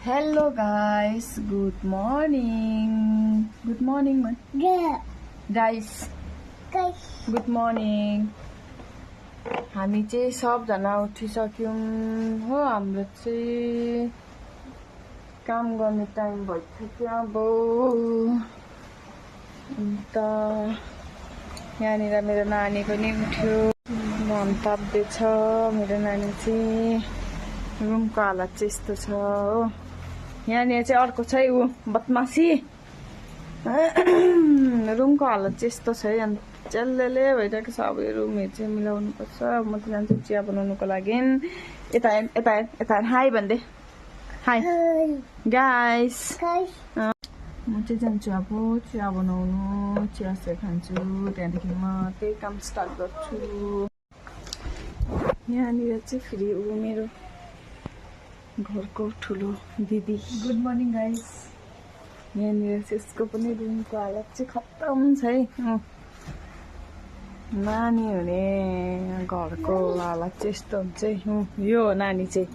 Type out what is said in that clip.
Hello guys, good morning. Good morning man. Guys. Good morning. हामी चाहिँ सबजना उठिसक्यौं हो। हाम्रो चाहिँ काम गर्ने टाइम भइसक्यो अब। अन्त यहाँनिर मेरो नानी पनि उठ्यो। घाम ताप्दैछ। मेरो नानी चाहिँ रुमको हालत चाहिँ यस्तो छ हो। यहाँनिर चाहिँ अर्को छ ऊ बदमासी। रुमको हालत चाहिँ यस्तो छ है। अन्त चल्लेले भइरहेको छ। अब यो रुमहरू चाहिँ मिलाउनु पर्छ। म त जान्छु चिया बनाउनुको लागि। यता यता यता हाई भन्दै। High guys. म चाहिँ जान्छु अब चिया बनाउनु। चिया चाहिँ खान्छु। त्यहाँदेखि म त्यही काम स्टार्ट गर्छु। यहाँनिर चाहिँ फेरि ऊ मेरो घरको ठुलो दिदी। Good morning guys. यहाँनिर चाहिँ यसको पनि रुमको हालत चाहिँ खत्तम छ है। नानी हुने घरको हालत चाहिँ यस्तो हुन्छ है। यो हो नानी चाहिँ।